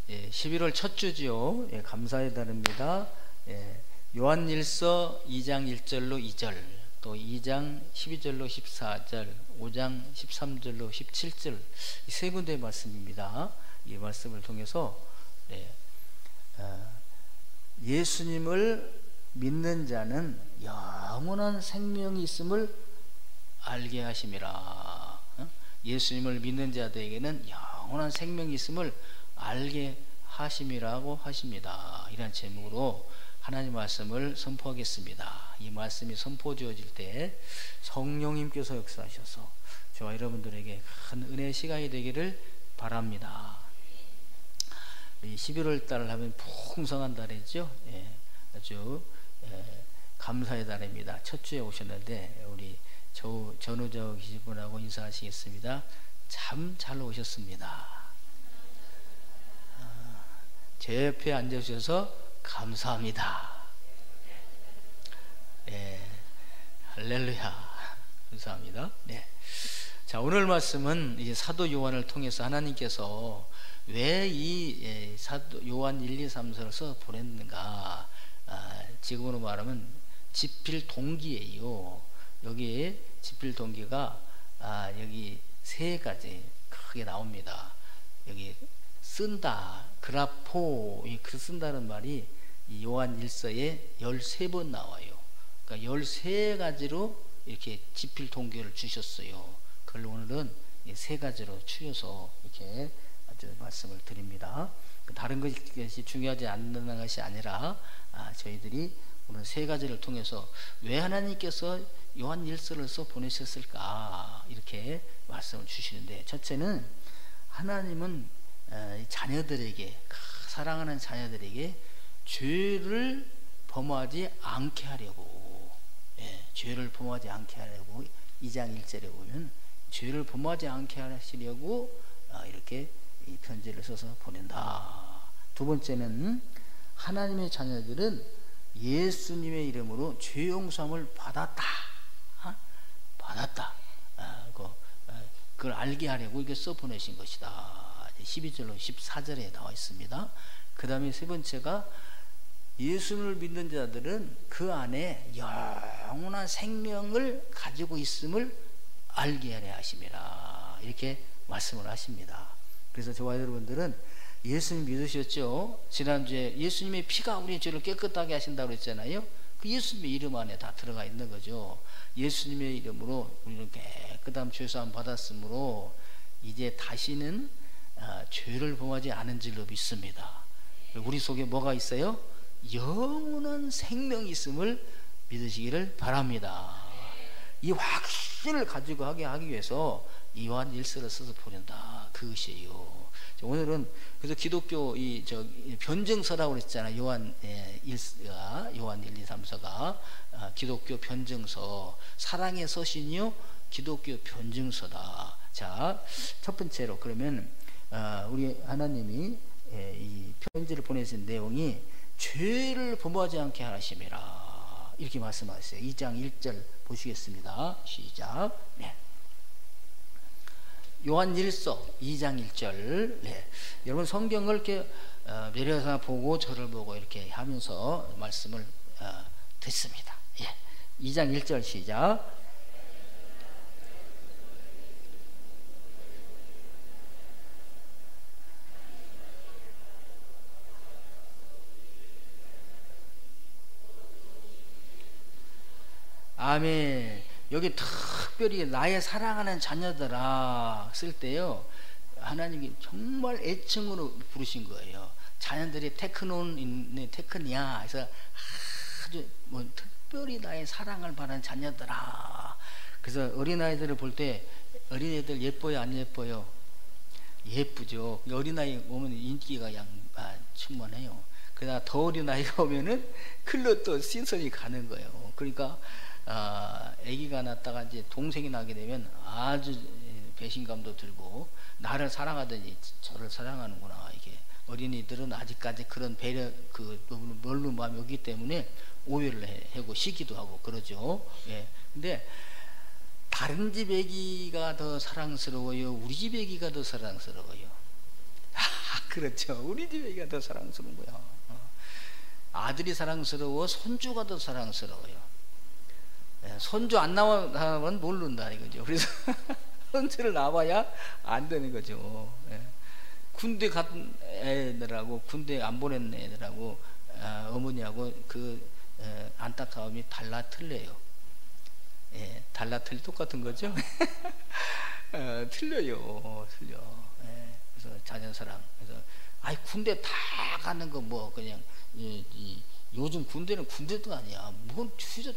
11월 첫 주지요. 감사의 달입니다. 요한일서 2장 1절로 2절, 또 2장 12절로 14절, 5장 13절로 17절, 이 세 군데의 말씀입니다. 이 말씀을 통해서 예수님을 믿는 자는 영원한 생명이 있음을 알게 하심이라. 예수님을 믿는 자들에게는 영원한 생명이 있음을 알게 하심이라고 하십니다. 이런 제목으로 하나님 말씀을 선포하겠습니다. 이 말씀이 선포되어질 때 성령님께서 역사하셔서 저와 여러분들에게 큰 은혜의 시간이 되기를 바랍니다. 11월 달을 하면 풍성한 달이죠. 아주 감사의 달입니다. 첫 주에 오셨는데 우리 전우적 기집분하고 인사하시겠습니다. 참 잘 오셨습니다. 제 옆에 앉아주셔서 감사합니다. 할렐루야. 감사합니다. 자, 오늘 말씀은 이제 사도 요한을 통해서 하나님께서 왜 이 사도 요한 1, 2, 3서를 보냈는가? 지금으로 말하면 집필 동기예요. 여기 집필 동기가 여기 세 가지 크게 나옵니다. 여기 쓴다, 그라포, 그 쓴다는 말이 이 요한 1서에 13번 나와요. 그러니까 13가지로 이렇게 집필 동기를 주셨어요. 그걸 오늘은 세 가지로 추려서 이렇게 아주 말씀을 드립니다. 다른 것이 중요하지 않는 것이 아니라 저희들이 오늘 세 가지를 통해서 왜 하나님께서 요한 1서를 써 보내셨을까 이렇게 말씀을 주시는데, 첫째는 하나님은 자녀들에게, 사랑하는 자녀들에게 죄를 범하지 않게 하려고, 죄를 범하지 않게 하려고 2장 1절에 보면 죄를 범하지 않게 하시려고 이렇게 이 편지를 써서 보낸다. 두 번째는 하나님의 자녀들은 예수님의 이름으로 죄 용서함을 받았다. 그걸 알게 하려고 이게 써 보내신 것이다. 12절로 14절에 나와 있습니다. 그 다음에 세 번째가 예수를 믿는 자들은 그 안에 영원한 생명을 가지고 있음을 알게 하려 하심이라. 이렇게 말씀을 하십니다. 그래서 저와 여러분들은 예수님 믿으셨죠? 지난주에 예수님의 피가 우리의 죄를 깨끗하게 하신다고 했잖아요. 그 예수님의 이름 안에 다 들어가 있는 거죠. 예수님의 이름으로 우리는 깨끗함 죄사함 받았으므로 이제 다시는 죄를 범하지 않은 줄로 믿습니다. 우리 속에 뭐가 있어요? 영원한 생명이 있음을 믿으시기를 바랍니다. 이 확신을 가지고 하기 위해서 요한 1서를 써서 보낸다. 그것이에요. 오늘은 그래서 기독교 변증서라고 그랬잖아요. 요한 1, 요한 1, 2, 3서가 기독교 변증서, 사랑의 서신이요 기독교 변증서다. 자, 첫 번째로 그러면 우리 하나님이 이 편지를 보내신 내용이 죄를 범하지 않게 하심이라 이렇게 말씀하셨어요. 2장 1절 보시겠습니다. 시작. 요한 1서 2장 1절. 여러분 성경을 이렇게 내려서 보고 저를 보고 이렇게 하면서 말씀을 듣습니다. 2장 1절 시작. 아멘. 여기 특별히 나의 사랑하는 자녀들아 쓸 때요, 하나님이 정말 애칭으로 부르신 거예요. 자녀들이 테크니야 해서 아주 특별히 나의 사랑을 받는 자녀들아. 그래서 어린아이들을 볼 때 어린애들 예뻐요 안 예뻐요? 예쁘죠. 어린아이 오면 인기가 충만해요. 그러나 더 어린아이가 오면은 글로 또 신선이 가는 거예요. 그러니까 아기가 낳다가 이제 동생이 나게 되면 아주 배신감도 들고, 나를 사랑하더니 저를 사랑하는구나. 이게 어린이들은 아직까지 그런 배려, 멀는 마음이 없기 때문에 오해를 하고 시기도 하고 그러죠. 근데 다른 집 아기가 더 사랑스러워요? 우리 집 아기가 더 사랑스러워요? 그렇죠. 우리 집 애기가 더 사랑스러운 거야. 아들이 사랑스러워, 손주가 더 사랑스러워요. 손주 안 나오면 모른다 이거죠. 그래서 손주를 낳아야 안 되는 거죠. 군대 간 애들하고 군대 안 보낸 애들하고 어머니하고 그 안타까움이 달라 틀려요. 달라 틀리 똑같은 거죠. 틀려요, 틀려. 그래서 자녀사랑. 그래서 아이 군대 다 가는 거 뭐 그냥 요즘 군대는 군대도 아니야. 뭔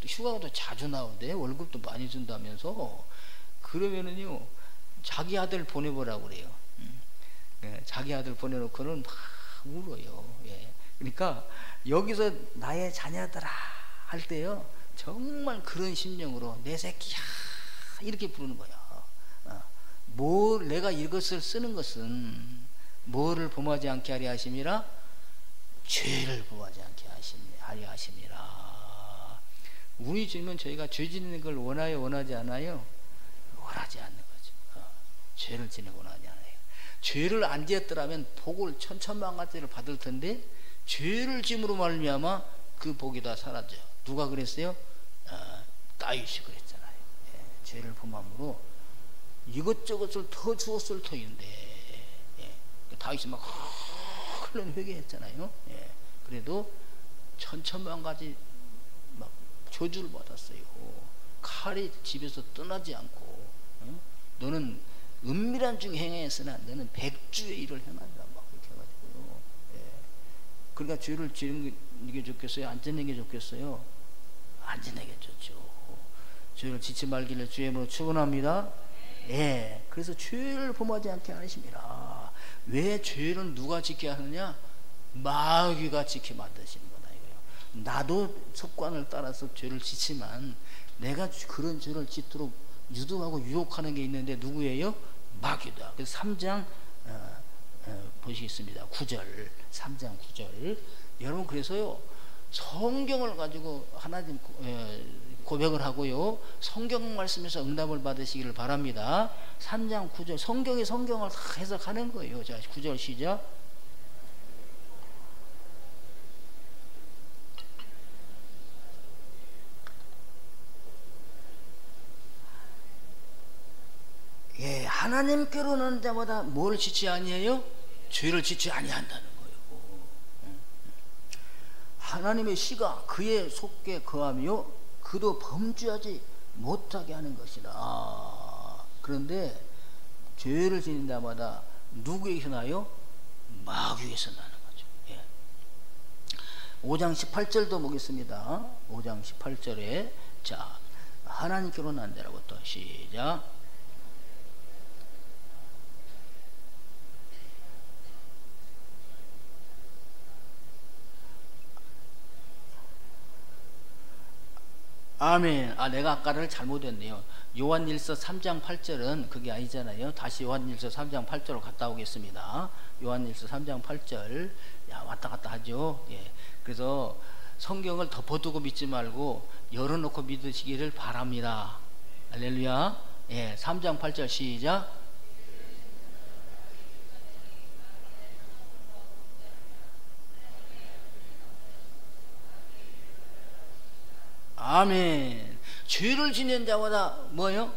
휴가가 더 자주 나오는데 월급도 많이 준다면서. 그러면은요 자기 아들 보내보라고 그래요. 자기 아들 보내놓고는 막 울어요. 그러니까 여기서 나의 자녀들아 할 때요 정말 그런 심령으로 내 새끼야 이렇게 부르는 거야. 내가 이것을 쓰는 것은 뭐를 범하지 않게 하려 하심이라? 죄를 범하지 않게 하려 하심이라. 우리 주님은 저희가 죄 짓는 걸 원하여 원하지 않아요? 원하지 않는 거죠. 죄를 짓는 걸 원하지 않아요. 죄를 안 지었더라면 복을 천천만가지를 받을 텐데 죄를 짐으로 말미암아 그 복이 다 사라져. 누가 그랬어요? 다윗이 그랬잖아요. 죄를 범함으로 이것저것을 더 주었을 터인데 다윗이 막 흘러 회개했잖아요. 그래도 천천만가지 막 저주를 받았어요. 칼이 집에서 떠나지 않고 너는 은밀한 중 행하였으나 너는 백주의 일을 행하리라 막 그렇게 해가지고요. 그러니까 죄를 지는 게 좋겠어요? 안 짓는 게 좋겠어요? 안 짓는 게 좋죠. 죄를 짓지 말기를 주의 이름으로 축원합니다. 그래서 죄를 범하지 않게 하십니다. 왜 죄를 누가 짓게 하느냐? 마귀가 짓게 만드시는 거다 이거예요. 나도 습관을 따라서 죄를 짓지만 내가 그런 죄를 짓도록 유도하고 유혹하는 게 있는데 누구예요? 마귀다. 그래서 3장 보시겠습니다. 9절 3장 9절 여러분 그래서요 성경을 가지고 하나님 고백을 하고요 성경 말씀에서 응답을 받으시기를 바랍니다. 3장 9절 성경이 성경을 다 해석하는 거예요. 자 9절 시작. 하나님께로 오는 자마다 뭘 짓지 아니해요? 죄를 짓지 아니한다는 거예요. 하나님의 씨가 그의 속에 거하며 그도 범죄하지 못하게 하는 것이라. 그런데 죄를 짓는 자마다 누구에게서 나요? 마귀에서 나는 거죠. 5장 18절도 보겠습니다. 5장 18절에 자 하나님께로 난 자라부터 시작. 아멘. 내가 아까를 잘못했네요. 요한일서 3장 8절은 그게 아니잖아요. 다시 요한일서 3장 8절로 갔다 오겠습니다. 요한일서 3장 8절 왔다 갔다 하죠. 그래서 성경을 덮어두고 믿지 말고 열어놓고 믿으시기를 바랍니다. 할렐루야. 3장 8절 시작. 아멘. 죄를 지는 자마다 뭐요?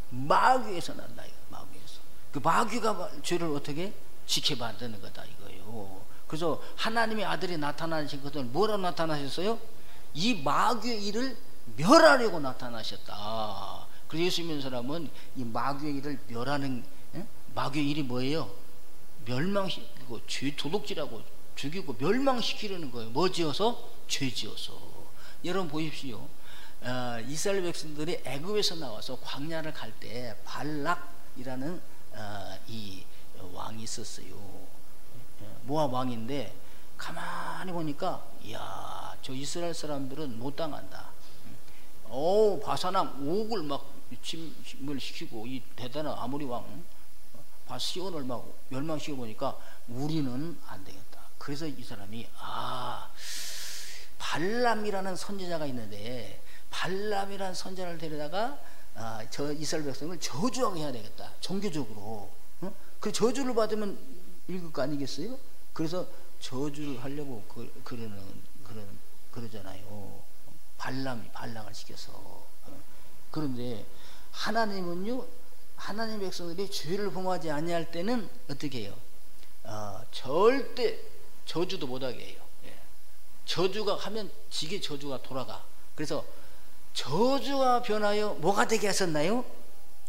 마귀에서 난다. 마귀에서. 그 마귀가 죄를 어떻게 지켜 만드는 거다 이거예요. 그래서 하나님의 아들이 나타나신 것을 뭐라고 나타나셨어요? 이 마귀의 일을 멸하려고 나타나셨다. 그래서 예수 믿는 사람은 이 마귀의 일을 멸하는 마귀의 일이 뭐예요? 멸망시키고 도둑질하고 죽이고 멸망시키려는 거예요. 뭐 지어서? 죄 지어서. 여러분 보십시오. 이스라엘 백성들이 애굽에서 나와서 광야를 갈 때 발락이라는 이 왕이 있었어요. 모압 왕인데 가만히 보니까 이야 저 이스라엘 사람들은 못 당한다. 바사랑 옥을 막 침을 시키고 이 대단한 아모리 왕 바시온을 막 멸망시켜 보니까 우리는 안 되겠다. 그래서 이 사람이 발람이라는 선지자가 있는데 발람이라는 선지자를 데려다가 저 이스라엘 백성을 저주하게 해야 되겠다. 종교적으로. 그 저주를 받으면 1급 아니겠어요? 그래서 저주를 하려고 그러잖아요. 발락을 시켜서. 그런데 하나님은요, 하나님 백성들이 죄를 범하지 아니할 때는 어떻게 해요? 절대 저주도 못하게 해요. 저주가 하면 지게 저주가 돌아가. 그래서 저주가 변하여 뭐가 되게 하셨나요?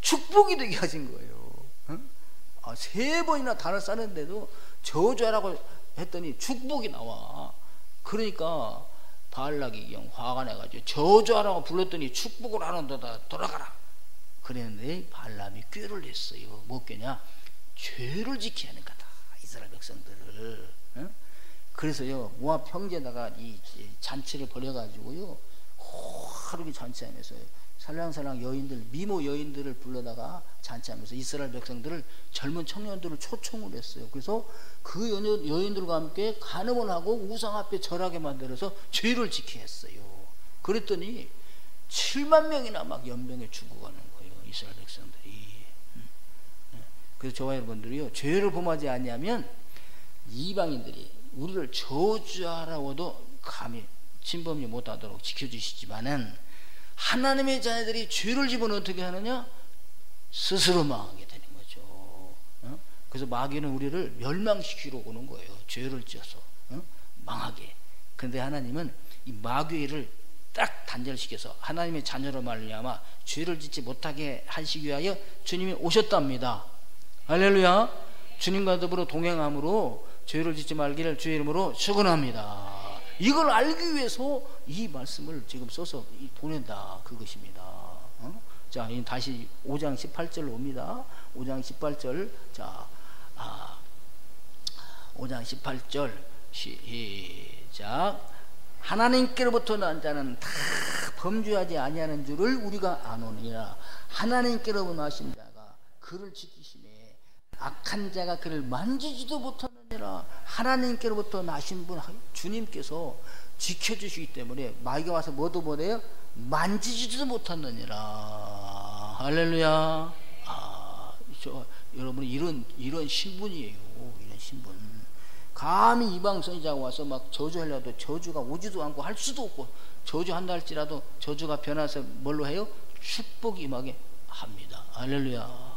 축복이 되게 하신 거예요. 3번이나 단을 쌓는데도 저주하라고 했더니 축복이 나와. 그러니까 발락이 그냥 화가 나가지고 저주하라고 불렀더니 축복을 하는 데다 돌아가라 그랬는데, 발람이 꾀를 냈어요. 뭐 꾀냐? 죄를 지켜야 하는 거다, 이스라엘 백성들을. 그래서요, 모압 평지에다가 이 잔치를 벌여가지고요, 하루기 잔치하면서 살랑살랑 여인들, 미모 여인들을 불러다가 잔치하면서 이스라엘 백성들을, 젊은 청년들을 초청을 했어요. 그래서 그 여인들과 함께 간음을 하고 우상 앞에 절하게 만들어서 죄를 지키게 했어요. 그랬더니 7만 명이나 막 연병에 죽어가는 거예요, 이스라엘 백성들이. 그래서 저와 여러분들이요, 죄를 범하지 아니하면 이방인들이 우리를 저주하라고도 감히 침범이 못하도록 지켜주시지만은, 하나님의 자녀들이 죄를 지면 어떻게 하느냐? 스스로 망하게 되는 거죠. 그래서 마귀는 우리를 멸망시키러 오는 거예요, 죄를 지어서 망하게. 그런데 하나님은 이 마귀를 딱 단절시켜서 하나님의 자녀로 말미암아 죄를 짓지 못하게 하시기 위하여 주님이 오셨답니다. 할렐루야. 주님과 더불어 동행함으로 죄를 짓지 말기를 주의 이름으로 축원합니다. 이걸 알기 위해서 이 말씀을 지금 써서 보낸다, 그것입니다. 자, 다시 5장 18절로 옵니다. 5장 18절. 자, 5장 18절 시작. 하나님께로부터 난 자는 다 범죄하지 아니하는 줄을 우리가 아노니라. 하나님께로부터 나신 자가 그를 지키시매 악한 자가 그를 만지지도 못하느니라. 하나님께로부터 나신 분 주님께서 지켜주시기 때문에 마귀가 와서 뭐도 못해요? 만지지도 못하느니라. 할렐루야. 여러분, 이런 신분이에요. 이런 신분. 감히 이방 선지자가 와서 막 저주하려도 저주가 오지도 않고 할 수도 없고, 저주한다 할지라도 저주가 변해서 뭘로 해요? 축복이 임하게 합니다. 할렐루야.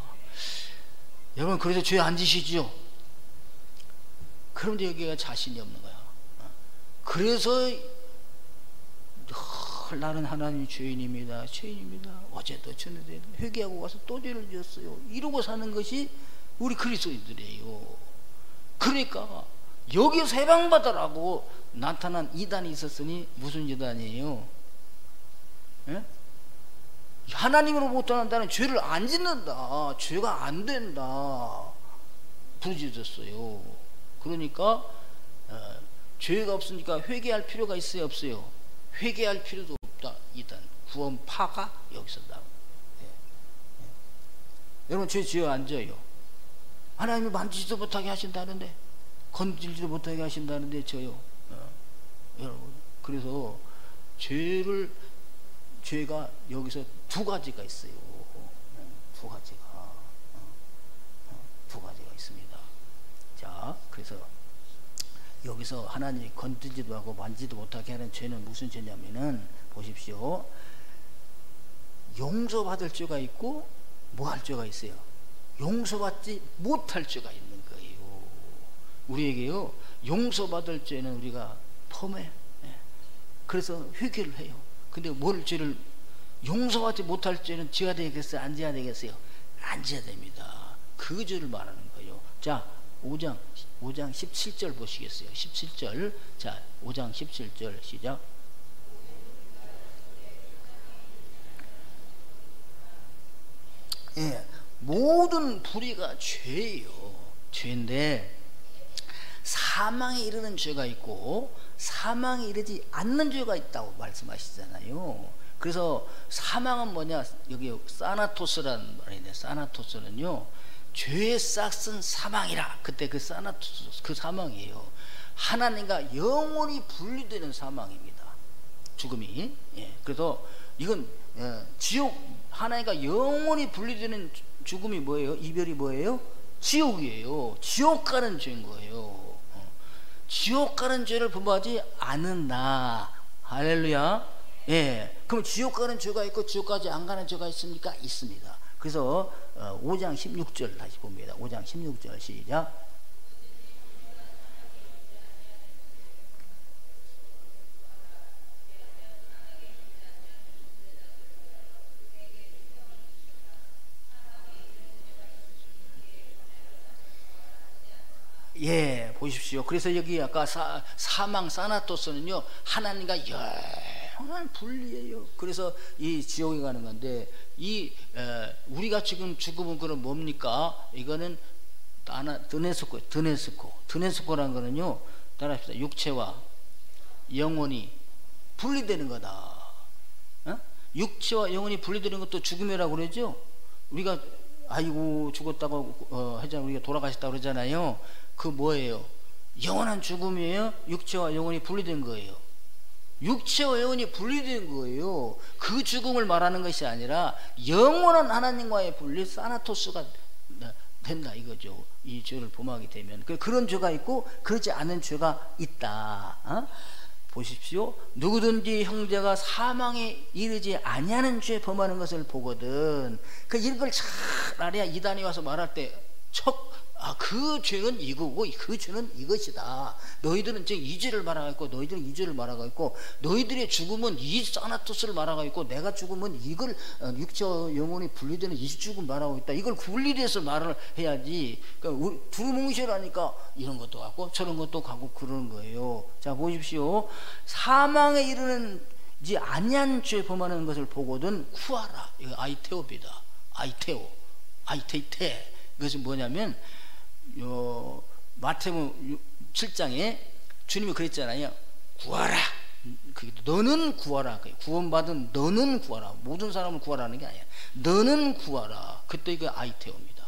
여러분, 그래서 죄 안 지시죠? 그런데 여기가 자신이 없는 거야. 그래서 나는 하나님 죄인입니다, 죄인입니다, 어제도 전에도 회개하고 와서 또 죄를 지었어요, 이러고 사는 것이 우리 그리스도인들이에요. 그러니까 여기서 해방받으라고 나타난 이단이 있었으니 무슨 이단이에요? 예? 하나님으로부터 난다는 죄를 안 짓는다, 죄가 안 된다 부르짖었어요. 그러니까 죄가 없으니까 회개할 필요가 있어요, 없어요? 회개할 필요도 없다. 이단 구원파가 여기서 나오고. 여러분, 죄 지어 안 져요? 하나님이 만지지도 못하게 하신다는데, 건질지도 못하게 하신다는데 져요. 여러분, 그래서 죄가 여기서 두 가지가 있어요. 두 가지가 있습니다. 자, 그래서 여기서 하나님이 건들지도 하고 만지도 못하게 하는 죄는 무슨 죄냐면은, 보십시오. 용서받을 죄가 있고 뭐 할 죄가 있어요? 용서받지 못할 죄가 있는 거예요. 우리에게요, 용서받을 죄는 우리가 범해. 그래서 회개를 해요. 근데 뭘 죄를 용서받지 못할 죄는 지어야 되겠어요, 안 지어야 되겠어요? 안 지어야 됩니다. 그 죄를 말하는 거예요. 자, 5장 17절 보시겠어요? 17절. 자, 5장 17절 시작. 예, 모든 불의가 죄예요. 죄인데 사망에 이르는 죄가 있고 사망에 이르지 않는 죄가 있다고 말씀하시잖아요. 그래서 사망은 뭐냐? 여기 사나토스라는 말이네. 사나토스는요, 죄의 싹은 사망이라. 그때 그 사나토스, 그 사망이에요. 하나님과 영원히 분리되는 사망입니다, 죽음이. 예, 그래서 이건 지옥, 하나님과 영원히 분리되는 죽음이 뭐예요? 이별이 뭐예요? 지옥이에요. 지옥 가는 죄인 거예요. 지옥 가는 죄를 범하지 않은 나. 할렐루야. 예. 그럼 지옥 가는 죄가 있고 지옥까지 안 가는 죄가 있습니까? 있습니다. 그래서 5장 16절 다시 봅니다. 5장 16절 시작. 예, 보십시오. 그래서 여기 아까 사망 사나토스는요, 하나님과 영원한 분리예요. 그래서 이 지옥에 가는 건데, 우리가 지금 죽으면 그럼 뭡니까? 이거는 드네스코라는 거는요, 따라합시다. 육체와 영혼이 분리되는 거다. 육체와 영혼이 분리되는 것도 죽음이라고 그러죠. 우리가 아이고 죽었다고 하잖아요. 우리가 돌아가셨다고 그러잖아요. 그 뭐예요? 영원한 죽음이에요? 육체와 영혼이 분리된 거예요. 육체와 영혼이 분리된 거예요. 그 죽음을 말하는 것이 아니라 영원한 하나님과의 분리, 사나토스가 된다 이거죠. 이 죄를 범하게 되면 그런 죄가 있고 그렇지 않은 죄가 있다. 보십시오. 누구든지 형제가 사망에 이르지 아니하는 죄 범하는 것을 보거든. 이런 걸 잘 알아야 이단이 와서 말할 때 그 죄는 이거고 그 죄는 이것이다. 너희들은 지금 이 죄를 말하고 있고 너희들은 이 죄를 말하고 있고 너희들의 죽음은 이 사나토스를 말하고 있고 내가 죽으면 이걸 육체와 영혼이 분리되는 이 죽음 말하고 있다. 이걸 분리돼서 말을 해야지. 그러니까 두루뭉실하니까 이런 것도 갖고 저런 것도 갖고 그러는 거예요. 자 보십시오. 사망에 이르는지 아니한 죄 범하는 것을 보거든 구하라. 이거 아이테오입니다. 아이테이테. 이것은 뭐냐면 마태복음 7장에 주님이 그랬잖아요. 구하라. 너는 구하라. 구원받은 너는 구하라. 모든 사람을 구하라는 게 아니야. 너는 구하라. 그때 이거 아이테오입니다.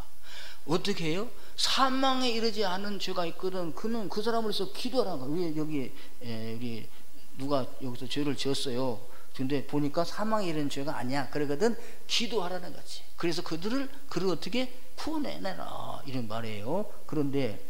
어떻게 해요? 사망에 이르지 않은 죄가 있거든. 그는 그 사람을 위해서 기도하라. 여기 우리 누가 여기서 죄를 지었어요. 근데 보니까 사망에 이르는 죄가 아니야. 그러거든. 기도하라는 거지. 그래서 그들을 어떻게 구원해내라 이런 말이에요. 그런데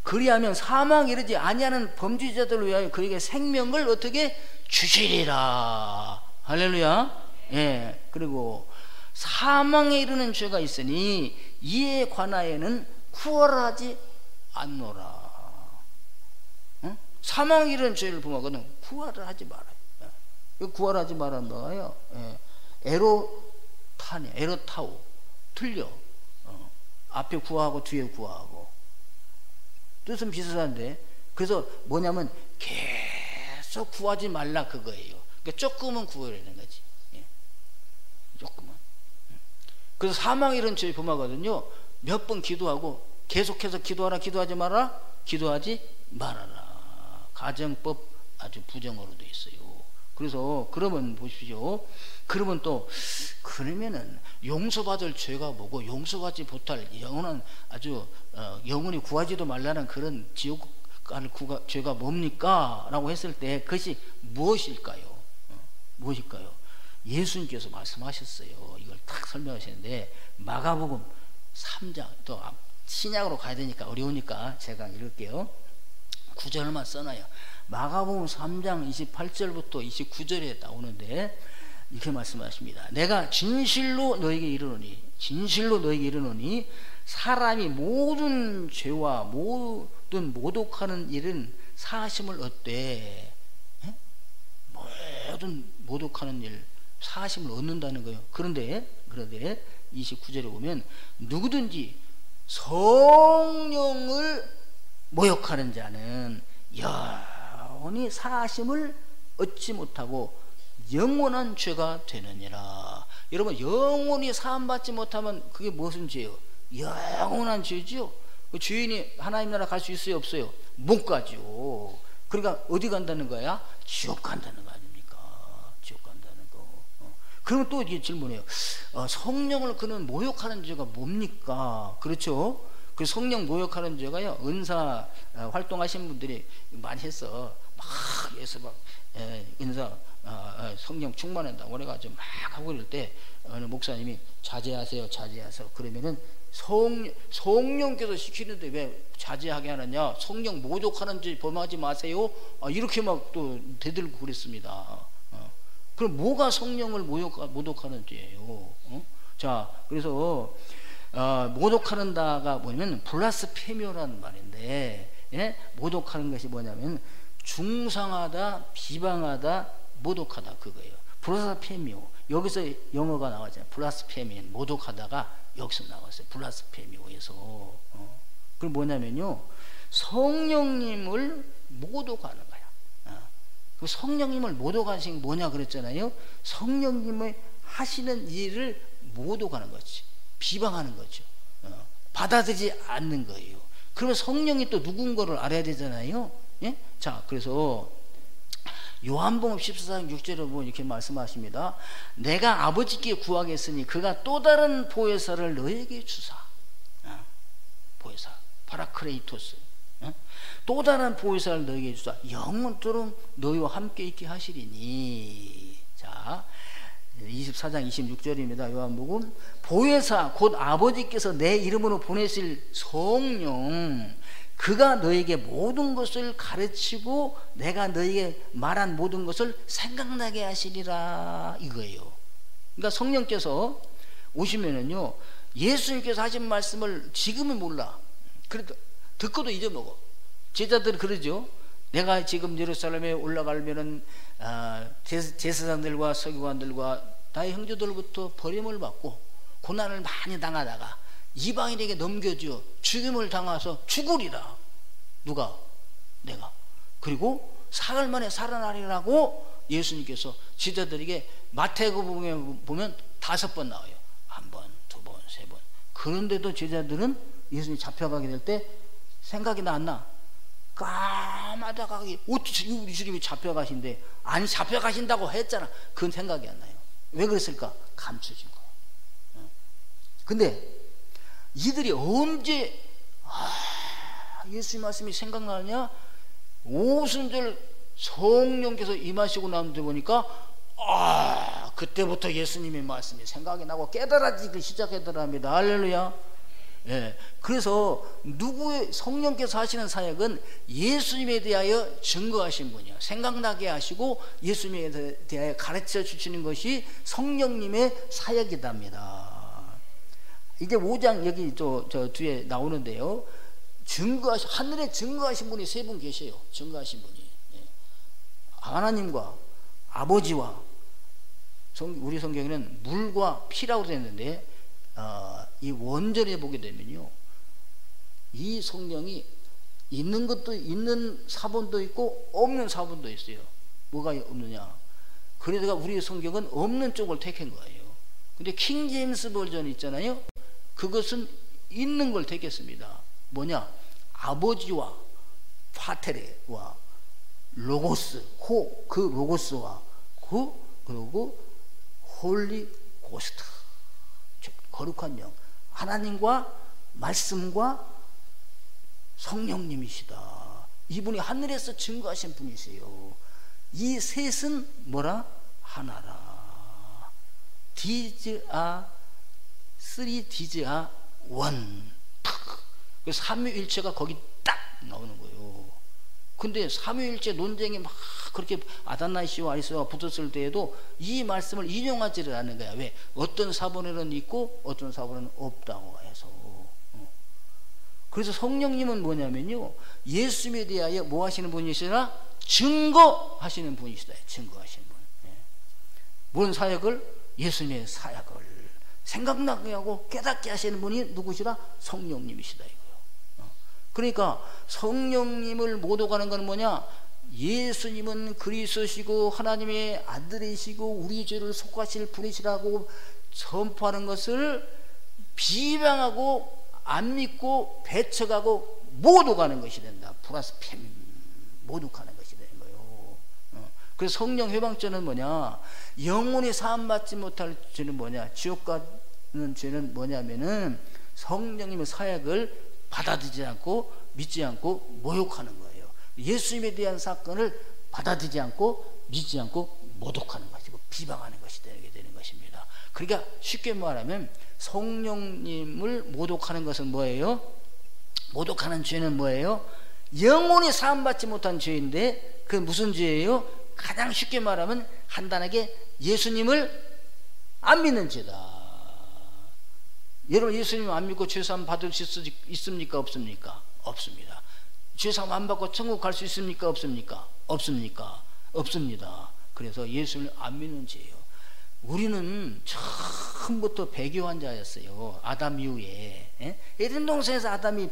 그리하면 사망에 이르지 아니하는 범죄자들을 위하여 그에게 생명을 어떻게 주시리라. 할렐루야. 예. 그리고 사망에 이르는 죄가 있으니 이에 관하여는 구원하지 않노라. 응? 사망에 이르는 죄를 범하거든 구원을 하지 말아요. 구원하지 말라는 거예요. 에로타오 틀려. 앞에 구하고 뒤에 구하고 뜻은 비슷한데 그래서 뭐냐면 계속 구하지 말라 그거예요. 그러니까 조금은 구하려는 거지. 조금은. 그래서 사망 이런 죄 범하거든요. 몇 번 기도하고 계속해서 기도하라 기도하지 말아라 기도하지 말아라. 가정법 아주 부정어로 돼 있어요. 그래서 그러면 보십시오. 그러면은 용서받을 죄가 뭐고 용서받지 못할 영원한 아주 영원히 구하지도 말라는 그런 지옥 갈 죄가 뭡니까? 라고 했을 때 그것이 무엇일까요? 무엇일까요? 예수님께서 말씀하셨어요. 이걸 딱 설명하시는데 마가복음 3장 또 신약으로 가야 되니까 어려우니까 제가 읽을게요. 9절만 써놔요. 마가복음 3장 28절부터 29절에 나오는데 이렇게 말씀하십니다. 내가 진실로 너에게 이르노니 사람이 모든 죄와 모든 모독하는 일은 사하심을 얻되 모든 모독하는 일 사하심을 얻는다는 거예요. 그런데 29절에 보면 누구든지 성령을 모욕하는 자는 영원히 사하심을 얻지 못하고 영원한 죄가 되느니라. 여러분 영원히 사함받지 못하면 그게 무슨 죄예요? 영원한 죄지요. 그 죄인이 하나님 나라 갈 수 있어요 없어요? 못 가죠. 그러니까 어디 간다는 거야? 지옥 간다는 거 아닙니까? 지옥 간다는 거. 그러면 또 이게 질문해요. 성령을 그는 모욕하는 죄가 뭡니까? 그렇죠? 그 성령 모욕하는 죄가요. 은사 활동하시는 분들이 많이 했어. 막 해서 막 은사 성령 충만한다. 그래가지고 막 하고 이럴 때 어느 목사님이 자제하세요. 그러면은 성령께서 시키는데 왜 자제하게 하느냐? 성령 모독하는 짓 범하지 마세요. 이렇게 막 또 대들고 그랬습니다. 그럼 뭐가 성령을 모독하는 죄예요? 자, 그래서 모독하는다가 뭐냐면 블라스페미오라는 말인데, 예? 모독하는 것이 뭐냐면 중상하다, 비방하다, 모독하다, 그거예요. 블라스페미오. 여기서 영어가 나왔잖아요. 블라스페미는 모독하다가 여기서 나왔어요. 블라스페미오에서. 그럼 뭐냐면요, 성령님을 모독하는 거야. 그 성령님을 모독하신 게 뭐냐 그랬잖아요. 성령님의 하시는 일을 모독하는 거지, 비방하는 거죠. 받아들이지 않는 거예요. 그러면 성령이 또 누군 거를 알아야 되잖아요. 예? 자, 그래서 요한복음 14장 6절에 보면 이렇게 말씀하십니다. 내가 아버지께 구하겠으니 그가 또 다른 보혜사를 너에게 주사. 보혜사, 파라크레이토스. 또 다른 보혜사를 너에게 주사 영원토록 너희와 함께 있게 하시리니. 자, 24장 26절입니다. 요한복음. 보혜사 곧 아버지께서 내 이름으로 보내실 성령, 그가 너에게 모든 것을 가르치고 내가 너에게 말한 모든 것을 생각나게 하시리라, 이거예요. 그러니까 성령께서 오시면은요, 예수님께서 하신 말씀을 지금은 몰라. 그래도 듣고도 잊어먹어. 제자들이 그러죠. 내가 지금 예루살렘에 올라가면은 제사장들과 서기관들과 나의 형제들로부터 버림을 받고 고난을 많이 당하다가 이방인에게 넘겨져 죽임을 당해서 죽으리라. 누가? 내가. 그리고 사흘 만에 살아나리라고 예수님께서 제자들에게 마태복음에 보면 5번 나와요. 1번, 2번, 3번. 그런데도 제자들은 예수님이 잡혀가게 될 때 생각이 나 안 나? 까마다가 어떻게 우리 주님이 잡혀가신데, 아니 잡혀가신다고 했잖아. 그건 생각이 안 나요. 왜 그랬을까? 감춰진 거야. 근데 이들이 언제 예수님 말씀이 생각나느냐? 오순절 성령께서 임하시고 나면 보니까 그때부터 예수님의 말씀이 생각이 나고 깨달아지기 시작하더랍니다. 할렐루야. 예, 그래서 누구의 성령께서 하시는 사역은 예수님에 대하여 증거하신 분이요, 생각나게 하시고 예수님에 대하여 가르쳐 주시는 것이 성령님의 사역이답니다. 이제 5장 여기 저 뒤에 나오는데요, 하늘에 증거하신 분이 3분 계셔요. 증거하신 분이. 예. 하나님과 아버지와 우리 성경에는 물과 피라고 되어 있는데, 이 원절에 보게 되면요, 이 성령이 있는 것도 있는 사본도 있고 없는 사본도 있어요. 뭐가 없느냐? 그러다가 우리 성경은 없는 쪽을 택한 거예요. 근데 킹 제임스 버전 있잖아요. 그것은 있는 걸 택했습니다. 뭐냐? 아버지와 파테레와 로고스, 그 로고스와 그리고 홀리 고스트, 거룩한 영, 하나님과 말씀과 성령님이시다. 이분이 하늘에서 증거하신 분이세요. 이 셋은 뭐라? 하나라. These are three, these are one. 그래서 삼위일체가 거기 딱 나오는 거예요. 근데 삼위일체 논쟁이 막 그렇게 아다나이시와 아리스와 붙었을 때에도 이 말씀을 인용하지를 않는 거야. 왜? 어떤 사본에는 있고 어떤 사본에는 없다고 해서. 그래서 성령님은 뭐냐면요, 예수님에 대하여 뭐 하시는 분이시라? 증거하시는 분이시다. 증거하시는 분. 뭔 사역을? 예수님의 사역을 생각나게 하고 깨닫게 하시는 분이 누구시라? 성령님이시다, 이거요. 그러니까 성령님을 모독하는 건 뭐냐? 예수님은 그리스도시고 하나님의 아들이시고 우리 죄를 속하실 분이시라고 선포하는 것을 비방하고 안 믿고 배척하고 모독하는 것이 된다. 블라스페미, 모독하는 것이 되는 거예요. 그래서 성령 회방죄는 뭐냐? 영원히 사함받지 못할 죄는 뭐냐? 지옥 가는 죄는 뭐냐면은 성령님의 사역을 받아들이지 않고 믿지 않고 모욕하는 거예요. 예수님에 대한 사건을 받아들이지 않고 믿지 않고 모독하는 것이고 비방하는 것이 되게 되는 것입니다. 그러니까 쉽게 말하면 성령님을 모독하는 것은 뭐예요? 모독하는 죄는 뭐예요? 영원히 사함받지 못한 죄인데, 그 무슨 죄예요? 가장 쉽게 말하면 간단하게 예수님을 안 믿는 죄다. 여러분, 예수님 안 믿고 죄사함 받을 수 있습니까? 없습니까? 없습니다. 죄사함 안 받고 천국 갈 수 있습니까? 없습니까? 없습니까? 없습니다. 그래서 예수를 안 믿는 죄예요. 우리는 처음부터 배교한 자였어요. 아담 이후에. 에덴 동산에서 아담이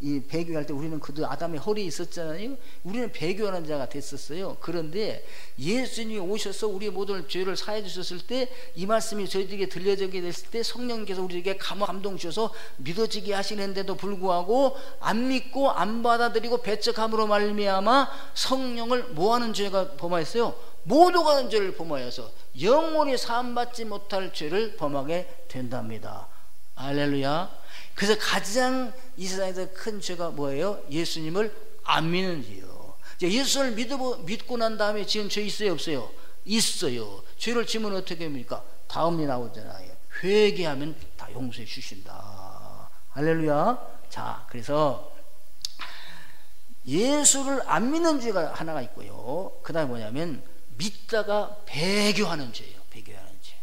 이 배교할 때 우리는 그도 아담의 허리에 있었잖아요. 우리는 배교하는 자가 됐었어요. 그런데 예수님이 오셔서 우리의 모든 죄를 사해 주셨을 때, 이 말씀이 저희들에게 들려지게 됐을 때 성령께서 우리에게 감동 주셔서 믿어지게 하시는데도 불구하고 안 믿고 안 받아들이고 배척함으로 말미암아 성령을 뭐하는 죄가 범하였어요? 모독하는 죄를 범하여서 영원히 사함받지 못할 죄를 범하게 된답니다. 할렐루야. 그래서 가장 이 세상에서 큰 죄가 뭐예요? 예수님을 안 믿는 죄요. 예수를 믿고 난 다음에 지은 죄 있어요? 없어요? 있어요. 죄를 지으면 어떻게 합니까? 다음이 나오잖아요. 회개하면 다 용서해 주신다. 할렐루야. 자, 그래서 예수를 안 믿는 죄가 하나가 있고요. 그 다음에 뭐냐면 믿다가 배교하는 죄예요. 배교하는 죄.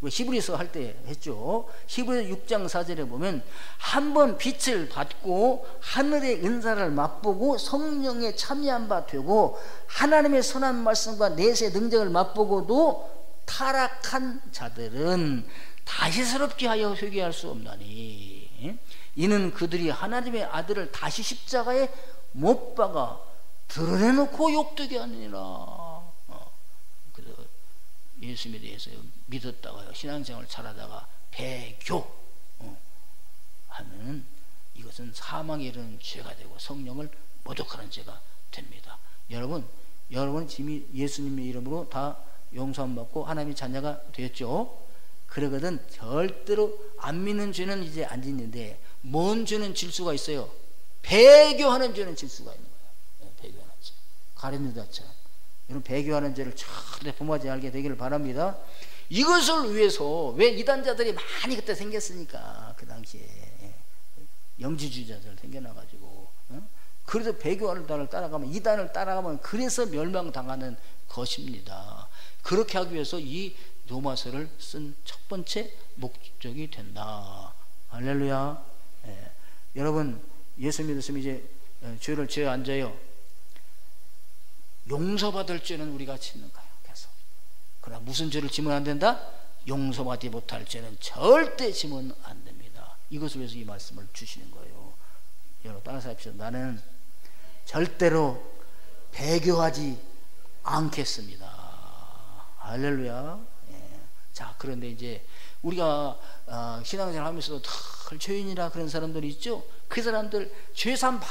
히브리서 할 때 했죠. 히브리서 6장 4절에 보면 한번 빛을 받고 하늘의 은사를 맛보고 성령에 참여한 바 되고 하나님의 선한 말씀과 내세 능력을 맛보고도 타락한 자들은 다시 새롭게 하여 회개할 수 없나니 이는 그들이 하나님의 아들을 다시 십자가에 못 박아 드러내놓고 욕되게 하느니라. 예수님에 대해서 믿었다가요, 신앙생활을 잘하다가 배교 하면 이것은 사망에 이르는 죄가 되고 성령을 모독하는 죄가 됩니다. 여러분 지금 예수님의 이름으로 다 용서함 받고 하나님의 자녀가 되었죠. 그러거든 절대로 안 믿는 죄는 이제 안 짓는데, 뭔 죄는 질 수가 있어요? 배교하는 죄는 질 수가 있는 거예요. 배교하는 죄. 가룟유다처럼. 여러분, 배교하는 죄를 절대 범하지 않게 되기를 바랍니다. 이것을 위해서, 왜 이단자들이 많이 그때 생겼으니까, 그 당시에 영지주의자들 생겨나가지고, 그래서 배교하는 단을 따라가면, 이단을 따라가면 그래서 멸망당하는 것입니다. 그렇게 하기 위해서 이 로마서를 쓴 첫 번째 목적이 된다. 할렐루야. 여러분, 예수 믿으시면 이제 죄를 지어 앉아요. 용서받을 죄는 우리가 짓는 거예요. 계속. 그러나 무슨 죄를 지면 안 된다? 용서받지 못할 죄는 절대 지면 안 됩니다. 이것을 위해서 이 말씀을 주시는 거예요. 여러분 따라서 합시다. 나는 절대로 배교하지 않겠습니다. 할렐루야. 자, 그런데 이제 우리가 신앙생활 하면서도 덜 죄인이라 그런 사람들이 있죠. 그 사람들 죄산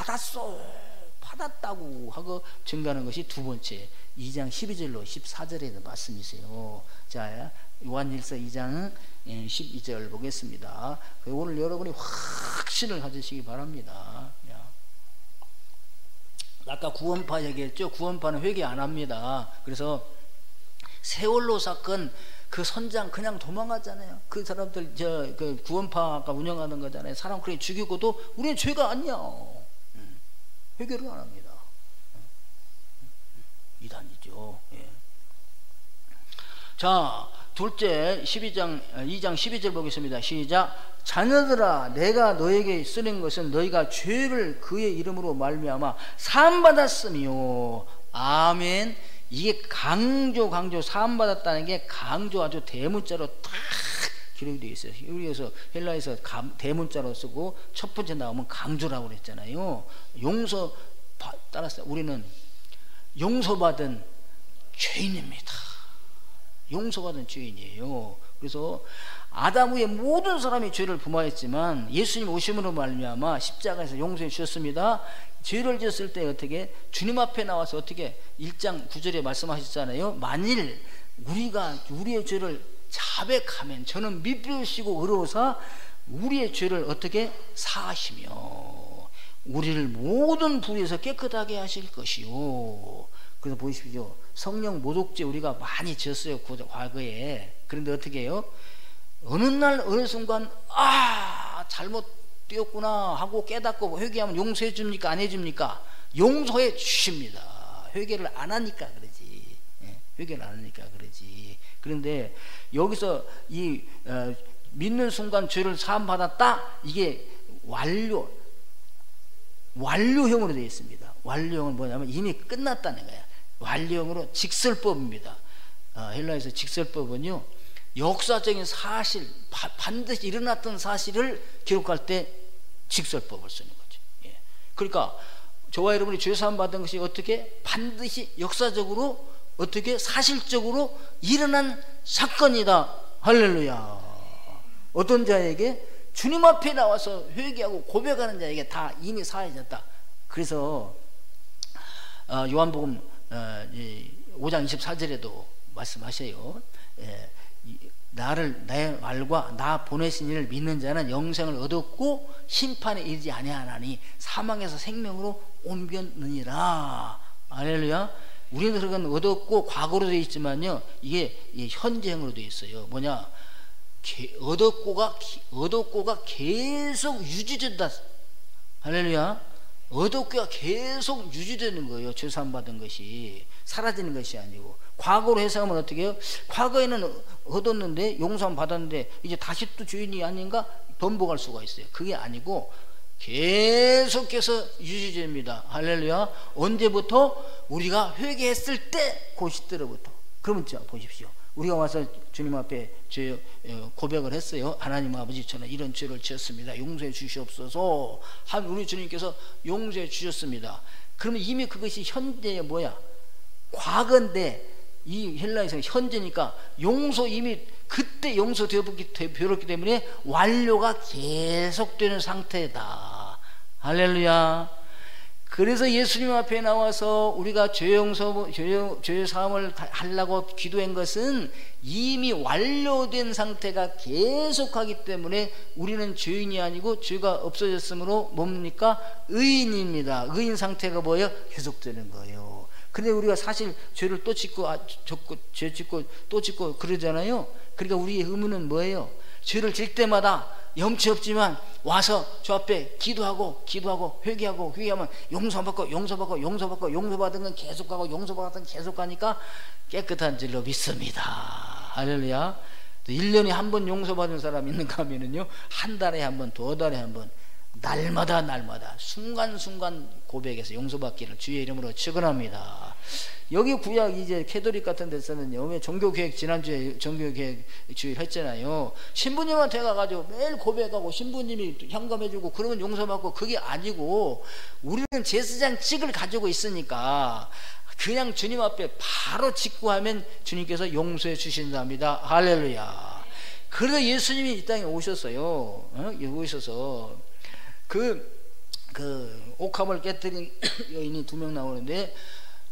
받았다고 하고 증가하는 것이 두 번째 2장 12절로 14절에 말씀이세요. 자, 요한일서 2장 12절 보겠습니다. 오늘 여러분이 확신을 가지시기 바랍니다. 아까 구원파 얘기했죠. 구원파는 회개 안 합니다. 그래서 세월호 사건 그 선장 그냥 도망가잖아요. 그 사람들 그 구원파가 운영하는 거잖아요. 사람 그렇게 죽이고도 우리는 죄가 아니야. 회개를 안 합니다. 이단이죠. 예. 자, 둘째 2장 12절 보겠습니다. 시작. 자녀들아, 내가 너에게 쓰는 것은 너희가 죄를 그의 이름으로 말미암아 사함 받았으며. 아멘. 이게 강조 사함 받았다는 게 강조 아주 대문자로 탁 기록이 되어 있어요. 여기에서 헬라에서 대문자로 쓰고 첫 번째 나오면 강조라고 그랬잖아요. 용서 따라서 우리는 용서받은 죄인입니다. 용서받은 죄인이에요. 그래서 아담 후에 모든 사람이 죄를 범하였지만 예수님 오심으로 말미암아 십자가에서 용서해 주셨습니다. 죄를 지었을 때 어떻게 주님 앞에 나와서 어떻게 1장 9절에 말씀하셨잖아요. 만일 우리가 우리의 죄를 자백하면 저는 미쁘시고 의로우사 우리의 죄를 어떻게 사하시며 우리를 모든 불의에서 깨끗하게 하실 것이요. 그래서 보십시오. 성령 모독죄 우리가 많이 지었어요, 과거에. 그런데 어떻게 해요? 어느 날 어느 순간 잘못 뛰었구나 하고 깨닫고 회개하면 용서해 줍니까? 안 해줍니까? 용서해 주십니다. 회개를 안 하니까 그러지. 회개를 안 하니까 그러지. 그런데 여기서 이 믿는 순간 죄를 사함 받았다, 이게 완료형으로 되어 있습니다. 완료형은 뭐냐면 이미 끝났다는 거야. 완료형으로 직설법입니다. 헬라에서 직설법은요, 역사적인 사실, 반드시 일어났던 사실을 기록할 때 직설법을 쓰는 거죠. 그러니까 저와 여러분이 죄 사함 받은 것이 어떻게 반드시 역사적으로 어떻게 사실적으로 일어난 사건이다. 할렐루야. 어떤 자에게? 주님 앞에 나와서 회개하고 고백하는 자에게 다 이미 사해졌다. 그래서 요한복음 5장 24절에도 말씀하셔요. 내 말과 나 보내신 이를 믿는 자는 영생을 얻었고 심판에 이르지 아니하나니 사망에서 생명으로 옮겼느니라. 할렐루야. 우리는 그건 얻었고 과거로 되어 있지만요, 이게 현재형으로 되어 있어요. 뭐냐? 얻었고가 계속 유지된다. 할렐루야. 얻었고가 계속 유지되는 거예요. 죄사함 받은 것이 사라지는 것이 아니고. 과거로 해석하면 어떻게 해요? 과거에는 얻었는데 용서함 받았는데 이제 다시 또 주인이 아닌가 번복할 수가 있어요. 그게 아니고 계속해서 유지됩니다. 할렐루야. 언제부터? 우리가 회개했을 때 그 시대로부터. 그러면 자 보십시오. 우리가 와서 주님 앞에 죄 고백을 했어요. 하나님 아버지, 저는 이런 죄를 지었습니다. 용서해 주시옵소서. 한 우리 주님께서 용서해 주셨습니다. 그러면 이미 그것이 현재의 뭐야? 과거인데, 이 헬라에서 현재니까 용서 이미 그때 용서되었기 때문에 완료가 계속되는 상태다. 할렐루야. 그래서 예수님 앞에 나와서 우리가 죄 사함을 하려고 기도한 것은 이미 완료된 상태가 계속하기 때문에 우리는 죄인이 아니고 죄가 없어졌으므로 뭡니까? 의인입니다. 의인 상태가 뭐예요? 계속되는 거예요. 근데 우리가 사실 죄를 또 짓고 죄 짓고 또 짓고 그러잖아요. 그러니까 우리의 의무는 뭐예요? 죄를 질 때마다 염치 없지만 와서 저 앞에 기도하고 회개하면 용서받고 용서받은 건 계속하고 용서받은 건 계속하니까 깨끗한 줄로 믿습니다. 할렐루야. 1년에 한 번 용서받은 사람 있는가 하면은요, 한 달에 한 번, 2달에 한 번, 날마다 순간순간 고백해서 용서받기를 주의 이름으로 축원합니다. 여기 구약 이제 캐톨릭 같은 데서는요, 왜 종교개혁, 지난주에 종교개혁 주일 했잖아요. 신부님한테 가가지고 매일 고백하고 신부님이 현금해주고 그러면 용서받고, 그게 아니고 우리는 제사장 찍을 가지고 있으니까 그냥 주님 앞에 바로 짓고 하면 주님께서 용서해 주신답니다. 할렐루야. 그래서 예수님이 이 땅에 오셨어요. 오셔서 그 옥합을 깨뜨린 여인이 2명 나오는데,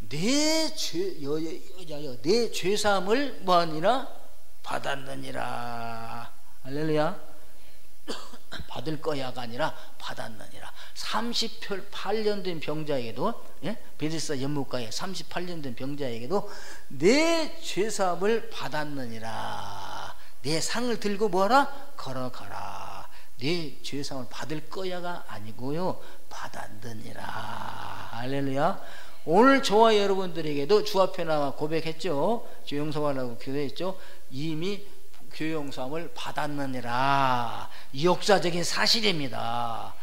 내 죄사함을 뭐하니라? 받았느니라. 할렐루야. 받을 거야가 아니라 받았느니라. 38년 된 병자에게도, 베데스다 연못가에 38년 된 병자에게도 내 죄사함을 받았느니라. 내 상을 들고 뭐하라? 걸어가라. 내 죄사함을 받을 거야가 아니고요, 받았느니라. 할렐루야. 오늘 저와 여러분들에게도 주 앞에 나와 고백했죠. 죄 용서하라고 기도했죠. 이미 죄 용서함을 받았느니라. 역사적인 사실입니다.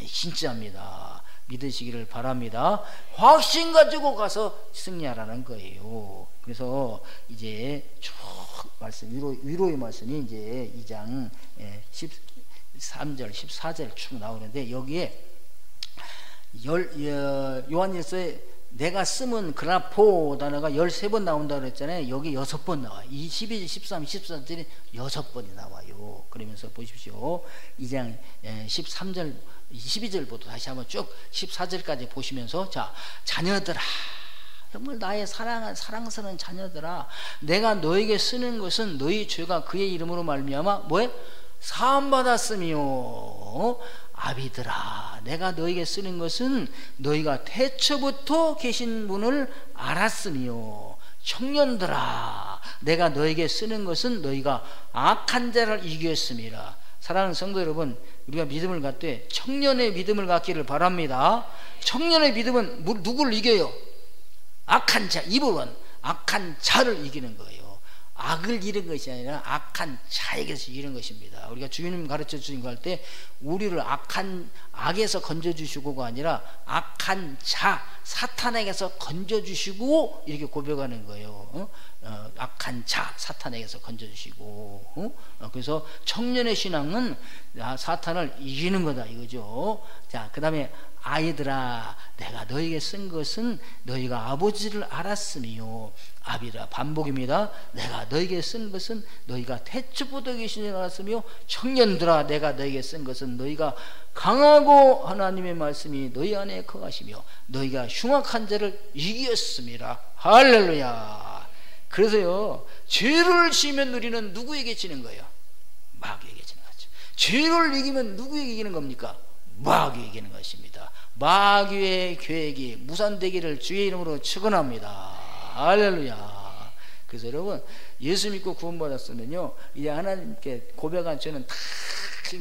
진짜입니다. 믿으시기를 바랍니다. 확신 가지고 가서 승리하라는 거예요. 그래서 이제 쭉 말씀, 위로의 말씀이 이제 2장 13절 14절 쭉 나오는데, 여기에 요한일서에 내가 쓰면 그라포 단어가 13번 나온다고 그랬잖아요. 여기 6번 나와요. 12절 13, 14절이 6번이 나와요. 그러면서 보십시오. 2장 13절 12절부터 다시 한번 쭉 14절까지 보시면서, 자, 자녀들아, 정말 나의 사랑스러운 자녀들아, 내가 너에게 쓰는 것은 너희 죄가 그의 이름으로 말미암아 뭐해? 사함 받았으며, 아비들아, 내가 너에게 쓰는 것은 너희가 태초부터 계신 분을 알았으며, 청년들아, 내가 너에게 쓰는 것은 너희가 악한 자를 이겼습니다. 사랑하는 성도 여러분, 우리가 믿음을 갖되 청년의 믿음을 갖기를 바랍니다. 청년의 믿음은 누구를 이겨요? 악한 자, 입으로는 악한 자를 이기는 거예요. 악을 이기는 것이 아니라 악한 자에게서 이기는 것입니다. 우리가 주님 가르쳐 주신 거 할 때 우리를 악에서 건져주시고가 아니라 악한 자, 사탄에게서 건져주시고 이렇게 고백하는 거예요. 악한 자, 사탄에게서 건져주시고. 그래서 청년의 신앙은 사탄을 이기는 거다 이거죠. 자, 그 다음에 아이들아, 내가 너에게 쓴 것은 너희가 아버지를 알았으며, 아비라, 반복입니다. 내가 너에게 쓴 것은 너희가 태초부터 계신 줄 알았으며, 청년들아, 내가 너에게 쓴 것은 너희가 강하고 하나님의 말씀이 너희 안에 거하시며 너희가 흉악한 자를 이겼습니다. 할렐루야. 그래서요, 죄를 지면 우리는 누구에게 지는 거예요? 마귀에게 지는 거죠. 죄를 이기면 누구에게 이기는 겁니까? 마귀에게 이기는 것입니다. 마귀의 계획이 무산되기를 주의 이름으로 축원합니다. 할렐루야. 그래서 여러분, 예수 믿고 구원받았으면요, 이제 하나님께 고백한 죄는 다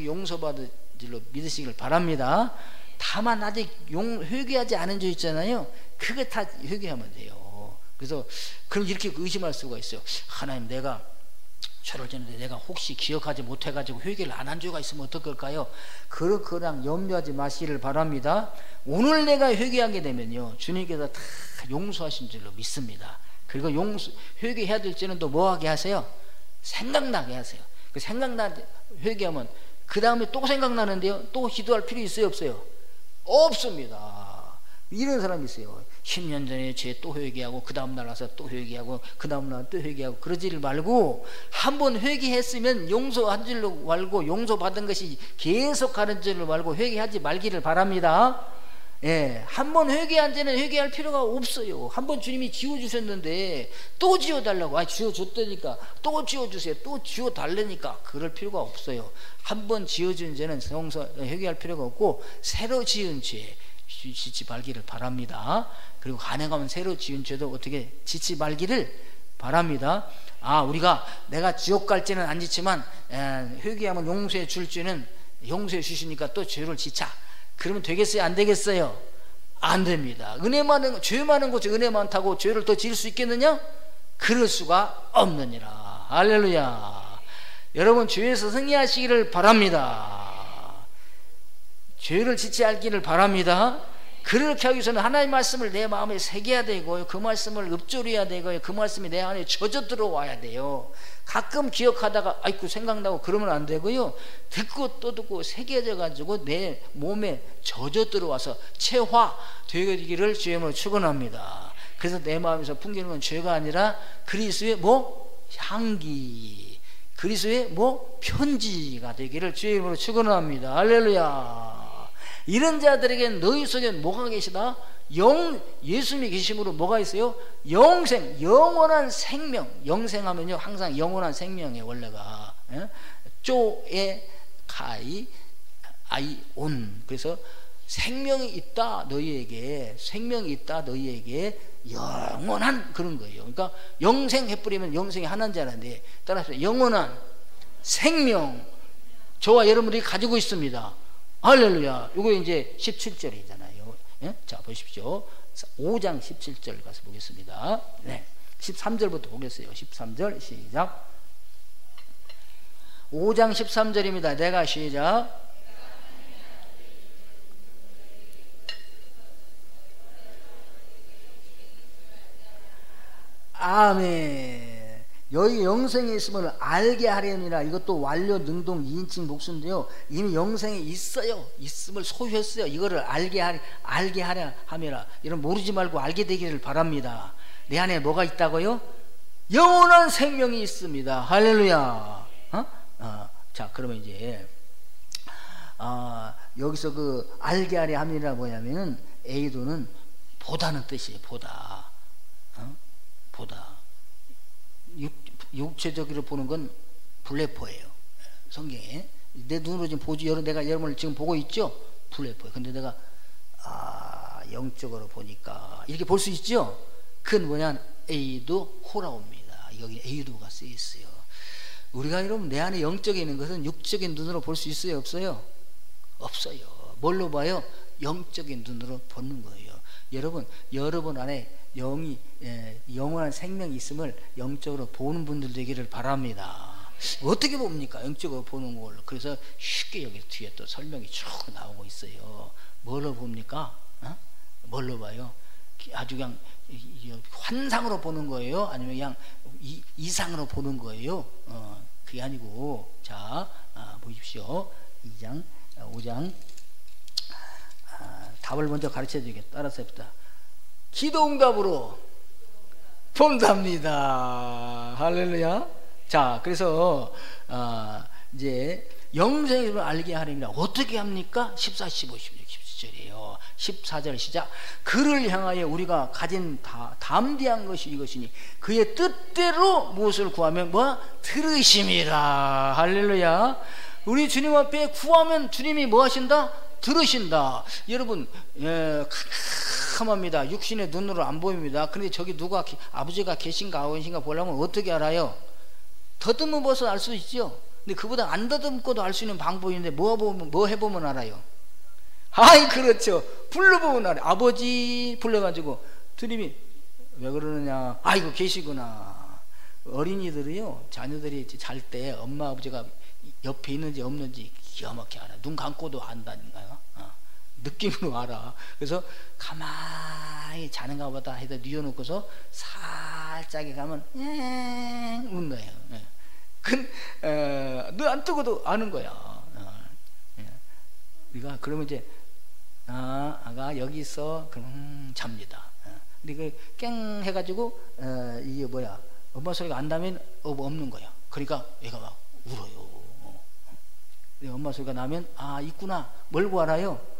용서받을 줄로 믿으시길 바랍니다. 다만 아직 회개하지 않은 죄 있잖아요. 그게 다 회개하면 돼요. 그래서 그럼 이렇게 의심할 수가 있어요. 하나님, 내가 죄를 지는데 내가 혹시 기억하지 못해가지고 회개를 안 한 죄가 있으면 어떨까요? 그랑 염려하지 마시기를 바랍니다. 오늘 내가 회개하게 되면요, 주님께서 다 용서하신 줄로 믿습니다. 그리고 회개해야 될 죄는 또 뭐하게 하세요? 생각나게 하세요. 그 회개하면 그 다음에 또 생각나는데요, 또 기도할 필요 있어요, 없어요? 없습니다. 이런 사람이 있어요. 10년 전에 죄 또 회개하고 그 다음날 와서 또 회개하고 그 다음날 또 회개하고 그러지를 말고, 한번 회개했으면 용서한 줄로 말고, 용서받은 것이 계속 가는 줄로 말고 회개하지 말기를 바랍니다. 예, 한번 회개한 죄는 회개할 필요가 없어요. 한번 주님이 지워주셨는데 또 지워달라고, 지워줬다니까 또 지워주세요, 또 지워달라니까 그럴 필요가 없어요. 한번 지어준 죄는 회개할 필요가 없고, 새로 지은 죄 짓지 말기를 바랍니다. 그리고 가능하면 새로 지은 죄도 어떻게 짓지 말기를 바랍니다. 우리가 내가 지옥 갈 죄는 안 짓지만 회개하면 용서해 줄 죄는 용서해 주시니까 또 죄를 짓자, 그러면 되겠어요, 안 되겠어요? 안 됩니다. 죄 많은 곳에 은혜 많다고 죄를 더 지을 수 있겠느냐? 그럴 수가 없느니라. 할렐루야. 여러분, 죄에서 승리하시기를 바랍니다. 죄를 짓지 않기를 바랍니다. 그렇게 하기 위해서는 하나님의 말씀을 내 마음에 새겨야 되고요, 그 말씀을 읊조려야 되고요, 그 말씀이 내 안에 젖어 들어와야 돼요. 가끔 기억하다가 아이고 생각나고 그러면 안 되고요, 듣고 또 듣고 새겨져 가지고 내 몸에 젖어 들어와서 체화되기를 주의 이름으로 축원합니다. 그래서 내 마음에서 풍기는 건 죄가 아니라 그리스도의 향기, 그리스도의 편지가 되기를 주의 이름으로 축원합니다. 할렐루야. 이런 자들에게 너희 속에 뭐가 계시다? 예수님이 계심으로 뭐가 있어요? 영원한 생명. 영생하면요, 항상 영원한 생명이에요, 원래가. 쪼에 가이 아이 온. 그래서 생명이 있다 너희에게, 생명이 있다 너희에게, 영원한 그런 거예요. 그러니까 영생 해버리면 영생이 하나인 줄 알았는데, 따라서 영원한 생명 저와 여러분들이 가지고 있습니다. 할렐루야. 이거 이제 17절이잖아요. 예? 자, 보십시오. 5장 17절 가서 보겠습니다. 네. 13절부터 보겠어요. 13절 시작. 5장 13절입니다. 내가 시작. 아멘. 여기 영생이 있음을 알게 하려니라. 이것도 완료 능동 2인칭 복수인데요, 이미 영생이 있음을 소유했어요. 이거를 알게 하려 함이라. 이런 모르지 말고 알게 되기를 바랍니다. 내 안에 뭐가 있다고요? 영원한 생명이 있습니다. 할렐루야. 자, 그러면 이제 여기서 그 알게 하려 함이라 뭐냐면은, 에이도는 보다는 뜻이에요. 보다. 육체적으로 보는 건 블레포예요. 성경에 내 눈으로 지금 보지, 내가 여러분을 지금 보고 있죠? 블레포예요. 근데 내가 영적으로 보니까 이렇게 볼 수 있죠? 그건 뭐냐? 에이도 호라옵니다. 여기 A도가 쓰여 있어요. 우리가 여러분 내 안에 영적인 있는 것은 육적인 눈으로 볼 수 있어요, 없어요? 없어요. 뭘로 봐요? 영적인 눈으로 보는 거예요. 여러분 안에 영이 영원한 생명이 있음을 영적으로 보는 분들 되기를 바랍니다. 어떻게 봅니까? 영적으로 보는 걸로. 그래서 쉽게 여기 뒤에 또 설명이 쭉 나오고 있어요. 뭘로 봅니까? 뭘로 봐요? 아주 그냥 환상으로 보는 거예요? 아니면 그냥 이상으로 보는 거예요? 그게 아니고, 자, 보십시오. 2장, 5장. 답을 먼저 가르쳐 드리겠다. 따라서 해봅시다. 기도응답으로 본답니다. 할렐루야. 자, 그래서 이제 영생을 알게 하려면 어떻게 합니까? 14, 15, 16, 17절이에요. 14절 시작. 그를 향하여 우리가 가진 담대한 것이 이것이니 그의 뜻대로 무엇을 구하면 들으심이라. 할렐루야. 우리 주님 앞에 구하면 주님이 뭐 하신다? 들으신다. 여러분, 캄캄합니다. 육신의 눈으로 안 보입니다. 근데 저기 누가 아버지가 계신가 안 계신가 보려면 어떻게 알아요? 더듬어서 알 수 있죠. 근데 그보다 안 더듬고도 알 수 있는 방법인데 뭐 해보면 알아요? 아이, 그렇죠. 불러보면 알아요. 아버지 불러가지고 주님이 왜 그러느냐? 아이고 계시구나. 어린이들이요, 자녀들이 잘 때 엄마 아버지가 옆에 있는지 없는지 기가 막히게 알아. 눈 감고도 안다니까요. 느낌으로 알아. 그래서 가만히 자는가 보다 해서 뉘어놓고서 살짝에 가면 웃는 거예요. 눈 안 뜨고도 아는 거야. 우리가 그러면 이제 아가 여기 있어. 그럼 잡니다. 근데 그 깽 해가지고 이게 뭐야, 엄마 소리가 안 나면 없는 거야. 그러니까 얘가 막 울어요. 엄마 소리가 나면 있구나. 뭘고 알아요?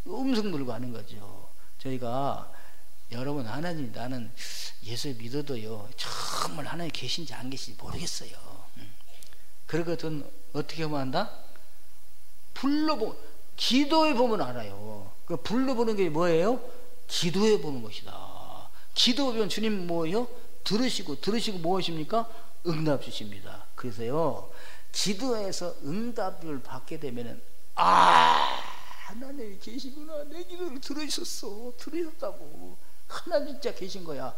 음성 들고 하는 거죠. 저희가 여러분, 하나님, 나는 예수 믿어도요 정말 하나님 계신지 안 계신지 모르겠어요. 그러거든. 어떻게 하면 한다? 기도해 보면 알아요. 그 불러보는 게 뭐예요? 기도해 보는 것이다. 기도하면 주님 뭐예요? 들으시고 무엇입니까? 응답 주십니다. 그래서요, 기도해서 응답을 받게 되면은 하나님이 계시구나. 내 기도를 들으셨다고. 하나님 진짜 계신 거야.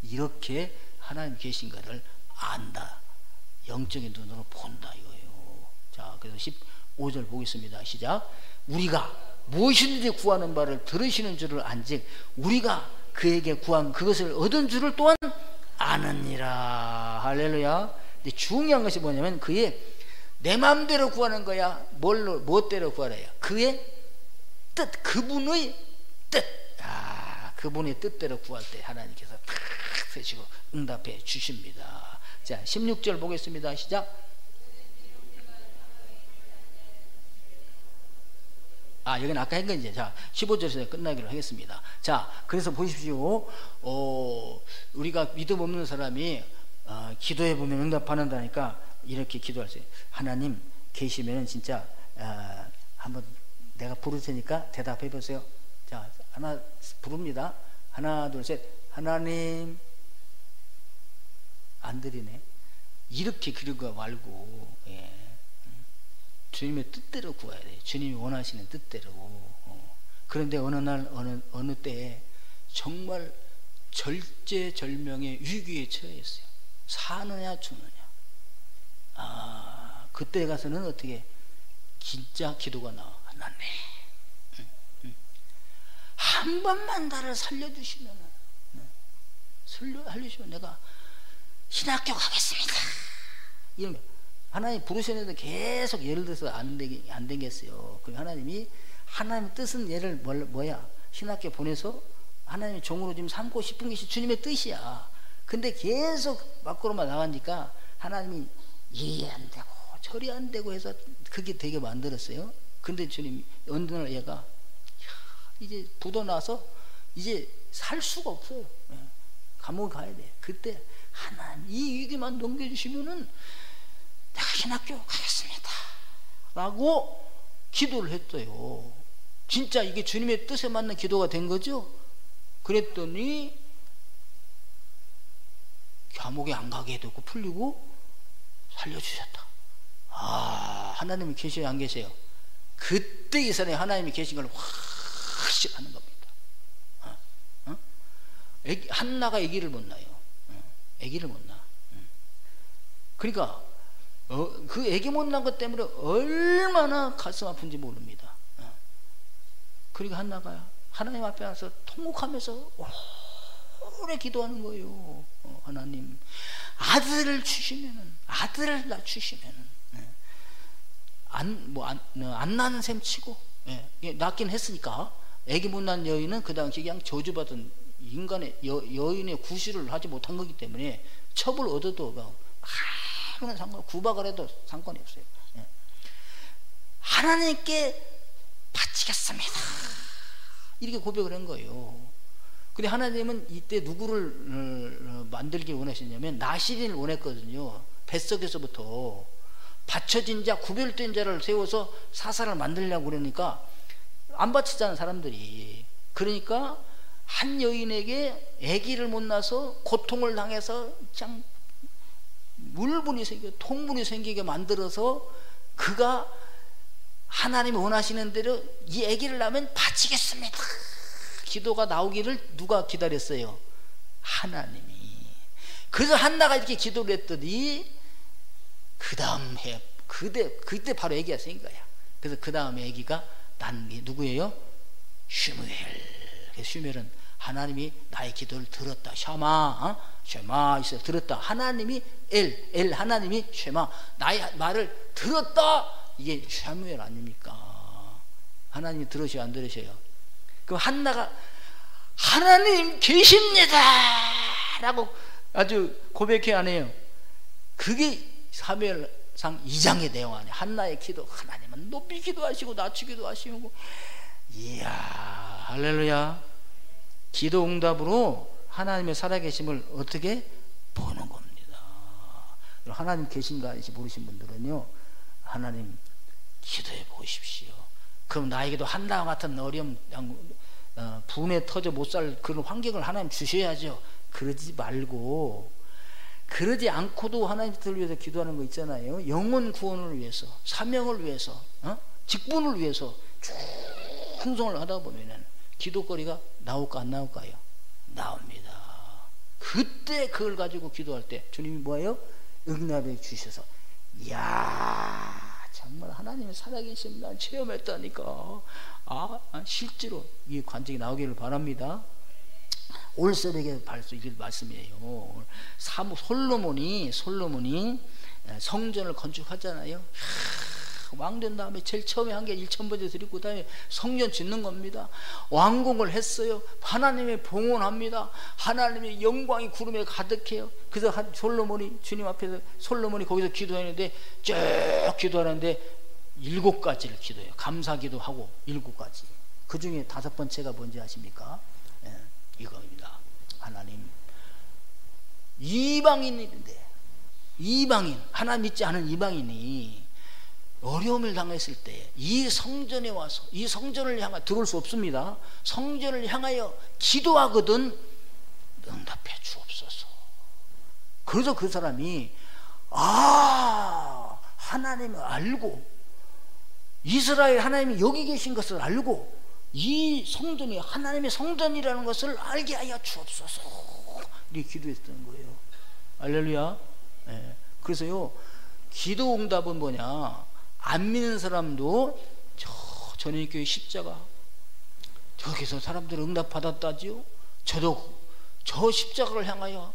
이렇게 하나님 계신 거를 안다. 영적인 눈으로 본다 이거예요. 자, 그래서 15절 보겠습니다. 시작. 우리가 무엇이든지 구하는 바를 들으시는 줄을 안즉 우리가 그에게 구한 그것을 얻은 줄을 또한 아느니라. 할렐루야. 근데 중요한 것이 뭐냐면 그의 내 마음대로 구하는 거야? 무엇대로 구하래요? 그의 뜻, 그분의 뜻. 그분의 뜻대로 구할 때 하나님께서 탁 쓰시고 응답해 주십니다. 자, 16절 보겠습니다. 시작. 여기는 아까 한 건지. 자, 15절에서 끝나기로 하겠습니다. 자, 그래서 보십시오. 우리가 믿음 없는 사람이 기도해 보면 응답받는다니까 이렇게 기도할 수 있어요. 하나님 계시면은 진짜 한번 내가 부를 테니까 대답해 보세요. 자, 하나 부릅니다. 하나, 둘, 셋. 하나님. 안 들리네. 이렇게 기르고 말고, 주님의 뜻대로 구해야 돼요. 주님이 원하시는 뜻대로. 그런데 어느 날 어느 때에 정말 절제절명의 위기에 처했어요. 사느냐 죽느냐. 그때 가서는 어떻게 진짜 기도가 나와. 하나님, 한 번만 나를 살려주시면 내가 신학교 가겠습니다. 이런 하나님 부르셨는데 계속 예를 들어서 안 되겠어요. 그리고 하나님이 하나님 뜻은 얘를 뭐야? 신학교 보내서 하나님의 종으로 지금 삼고 싶은 것이 주님의 뜻이야. 근데 계속 밖으로만 나가니까 하나님이 이해 안 되고 저리 안 되고 해서 그게 되게 만들었어요. 근데 주님이 어느 날 얘가 이제 부도나서 이제 살 수가 없어요. 감옥에 가야 돼. 그때 하나님 이 위기만 넘겨주시면은 내가 신학교 가겠습니다 라고 기도를 했어요. 진짜 이게 주님의 뜻에 맞는 기도가 된 거죠. 그랬더니 감옥에 안 가게 해두고 풀리고 살려주셨다. 아, 하나님이 계셔요, 안 계세요? 그때 이 사람이 하나님이 계신 걸 확실하는 겁니다. 한나가 아기를 못 낳아요. 아기를 못 낳아. 그러니까 그 아기 못 낳은 것 때문에 얼마나 가슴 아픈지 모릅니다. 그러니까 한나가 하나님 앞에 와서 통곡하면서 오래 기도하는 거예요. 하나님, 아들을 주시면은, 아들을 낳주시면은, 안 낳는 셈 치고, 낳긴 했으니까, 아기 못 낳은 여인은 그 당시 그냥 저주받은 인간의 여인의 구실을 하지 못한 거기 때문에 첩을 얻어도 아무런 상관, 구박을 해도 상관이 없어요. 하나님께 바치겠습니다. 이렇게 고백을 한 거예요. 근데 하나님은 이때 누구를 만들길 원하셨냐면 나실인을 원했거든요. 뱃속에서부터 바쳐진 자, 구별된 자를 세워서 사사를 만들려고 그러니까 안 바치잖아, 사람들이. 그러니까 한 여인에게 아기를 못 낳아서 고통을 당해서 그냥 물분이 생겨, 통분이 생기게 만들어서 그가 하나님이 원하시는 대로 이 아기를 낳으면 바치겠습니다. 기도가 나오기를 누가 기다렸어요? 하나님이. 그래서 한나가 이렇게 기도를 했더니 그 다음 해 그때 바로 아기가 생긴 거야. 그래서 그 다음에 아기가 난 게 누구예요? 슈무엘. 그래서 슈무엘은 하나님이 나의 기도를 들었다. 쉐마 있어요. 들었다. 하나님이 엘 하나님이 쉐마, 나의 말을 들었다. 이게 샤무엘 아닙니까? 하나님이 들으셔요, 안 들으셔요? 그럼 한나가 하나님 계십니다 라고 아주 고백해 안 해요? 그게 사무엘상 2장의 내용 아니에요. 한나의 기도, 하나님은 높이 기도하시고 낮추기도 하시고. 이야, 할렐루야. 기도 응답으로 하나님의 살아계심을 어떻게 보는 겁니다. 하나님 계신가 모르신 분들은요, 하나님 기도해 보십시오. 그럼 나에게도 한나와 같은 어려움, 분에 터져 못 살 그런 환경을 하나님 주셔야죠. 그러지 말고, 그러지 않고도 하나님을 위해서 기도하는 거 있잖아요. 영혼 구원을 위해서, 사명을 위해서, 직분을 위해서 쭉 충성을 하다 보면은 기도거리가 나올까 안 나올까요? 나옵니다. 그때 그걸 가지고 기도할 때 주님이 뭐예요? 응답해 주셔서, 이야, 정말 하나님이 살아계신 난 체험했다니까. 실제로 이 관증이 나오기를 바랍니다. 올세력의 발수 이게 말씀이에요. 솔로몬이 성전을 건축하잖아요. 왕 된 다음에 제일 처음에 한 게 1,000번째 드리고 그 다음에 성전 짓는 겁니다. 왕궁을 했어요. 하나님의 봉헌합니다. 하나님의 영광이 구름에 가득해요. 그래서 솔로몬이 주님 앞에서 솔로몬이 거기서 기도하는데 쭉 기도하는데 7가지를 기도해요. 감사기도 하고 7가지. 그 중에 5번째가 뭔지 아십니까? 이겁니다. 하나님, 이방인인데, 이방인, 하나님 믿지 않은 이방인이 어려움을 당했을 때 이 성전에 와서 이 성전을 향하여 들어올 수 없습니다. 성전을 향하여 기도하거든 응답해 주옵소서. 그래서 그 사람이 하나님을 알고, 이스라엘 하나님이 여기 계신 것을 알고, 이 성전이 하나님의 성전이라는 것을 알게 하여 주옵소서, 이렇게 기도했던 거예요. 할렐루야. 그래서요, 기도 응답은 뭐냐, 안 믿는 사람도 전인교회 십자가 저기서 사람들 응답 받았다지요. 저도 저 십자가를 향하여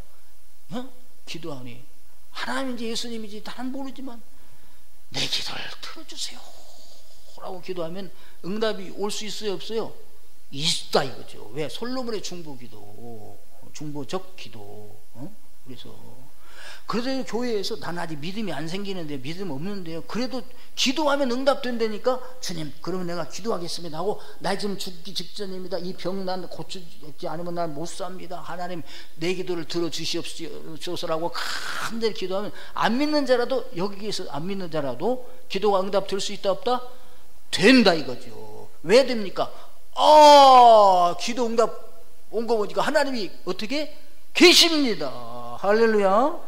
기도하니 하나님인지 예수님인지 나는 모르지만 내 기도를 들어주세요 라고 기도하면 응답이 올 수 있어요, 없어요? 있다 이거죠. 왜? 솔로몬의 중보기도, 중보적 기도. 그래서 교회에서 난 아직 믿음이 안 생기는데, 믿음 없는데요, 그래도 기도하면 응답된다니까, 주님 그러면 내가 기도하겠습니다 하고, 나 지금 죽기 직전입니다, 이 병 난 고치지 않으면 난 못 삽니다, 하나님 내 기도를 들어주시옵소서라고 간절히 기도하면, 안 믿는 자라도, 여기에서 안 믿는 자라도 기도가 응답될 수 있다 없다? 된다 이거죠. 왜 됩니까? 기도 응답 온 거 보니까 하나님이 어떻게 계십니다. 할렐루야.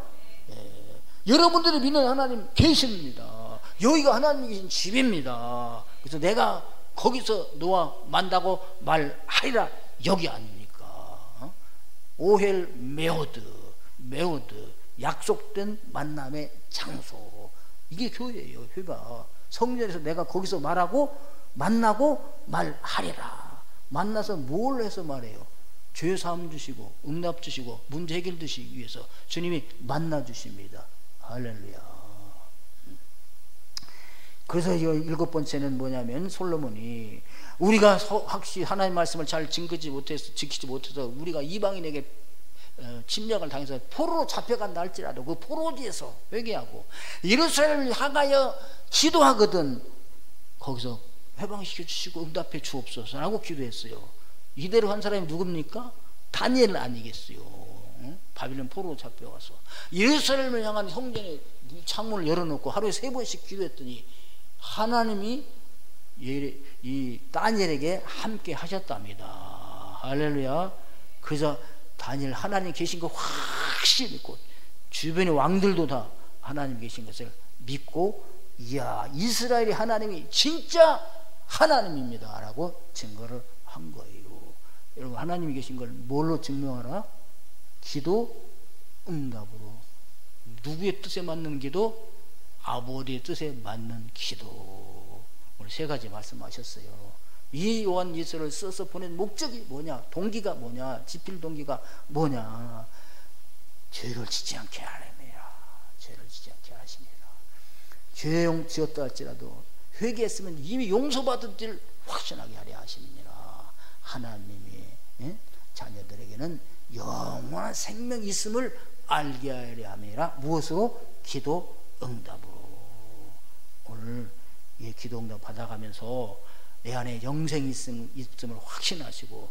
예. 여러분들이 믿는 하나님 계십니다. 여기가 하나님이 계신 집입니다. 그래서 내가 거기서 너와 만나고 말하리라 여기 아닙니까? 오헬 메오드 약속된 만남의 장소. 이게 교회예요. 회가 성전에서 내가 거기서 말하고 만나고 말하리라. 만나서 뭘 해서 말해요? 죄 사함 주시고 응답 주시고 문제 해결 주시기 위해서 주님이 만나 주십니다. 할렐루야. 그래서 이 7번째는 뭐냐면 솔로몬이 우리가 확실히 하나님 말씀을 잘 지키지 못해서 우리가 이방인에게 침략을 당해서 포로로 잡혀간다 할지라도 그 포로지에서 회개하고 예루살렘을 향하여 기도하거든 거기서 해방시켜 주시고 응답해 주옵소서 라고 기도했어요. 이대로 한 사람이 누굽니까? 다니엘 아니겠어요. 바빌론 포로로 잡혀와서 예루살렘을 향한 성전의 창문을 열어놓고 하루에 3번씩 기도했더니 하나님이 이 다니엘에게 함께 하셨답니다. 할렐루야. 그래서 다니엘 하나님 계신 거 확실히 믿고 주변의 왕들도 다 하나님 계신 것을 믿고 이야 이스라엘이 하나님이 진짜 하나님입니다 라고 증거를 한 거예요. 여러분 하나님이 계신 걸 뭘로 증명하라? 기도 응답으로. 누구의 뜻에 맞는 기도? 아버지의 뜻에 맞는 기도. 오늘 3가지 말씀하셨어요. 이 요한일서를 써서 보낸 목적이 뭐냐? 동기가 뭐냐? 집필 동기가 뭐냐? 죄를 짓지 않게 하랍니다. 죄를 짓지 않게 하십니다. 죄 지었다 할지라도 회개했으면 이미 용서받은 줄 확신하게 하려 하십니다. 하나님이 자녀들에게는 영원한 생명이 있음을 알게 하려 함이라. 무엇으로? 기도 응답으로. 오늘 이 기도 응답 받아가면서 내 안에 영생이 있음을 확신하시고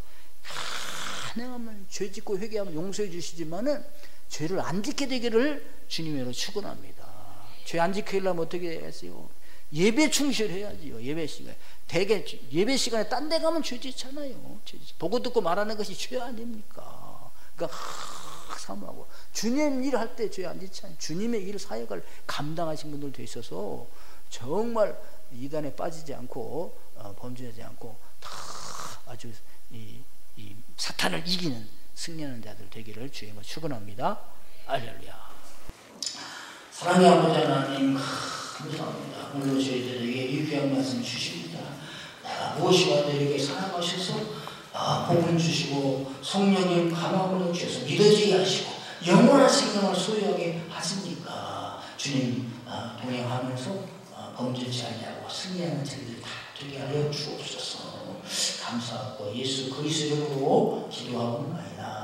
가능하면 죄 짓고 회개하면 용서해 주시지만은 죄를 안 짓게 되기를 주님으로 축원합니다. 죄 안 지키게 하려면 어떻게 했어요? 예배 충실해야지요. 예배 시간에 대개 예배 시간에 딴 데 가면 죄 짓잖아요. 보고 듣고 말하는 것이 죄 아닙니까? 그러니까 사모하고 주님 일 할 때 죄 안 짓잖아요. 주님의 일 사역을 감당하신 분들도 있어서 정말 이단에 빠지지 않고 범죄하지 않고 다 아주 이 사탄을 이기는 승리하는 자들 되기를 주님을 축원합니다. 할렐루야. 사랑의 아버지 하나님 감사합니다. 오늘 저희들에게 유쾌한 말씀 주십니다. 내가 무엇이가 너에게 사랑하셔서 복을 주시고 성령님 감화를 주셔서 믿어지게 하시고 영원한 생명을 소유하게 하십니까? 주님 동행하면서 범죄치 아니하고 승리하는 자들이 다 되게 하여 주옵소서. 감사하고 예수 그리스도 이름으로 기도하옵나이다.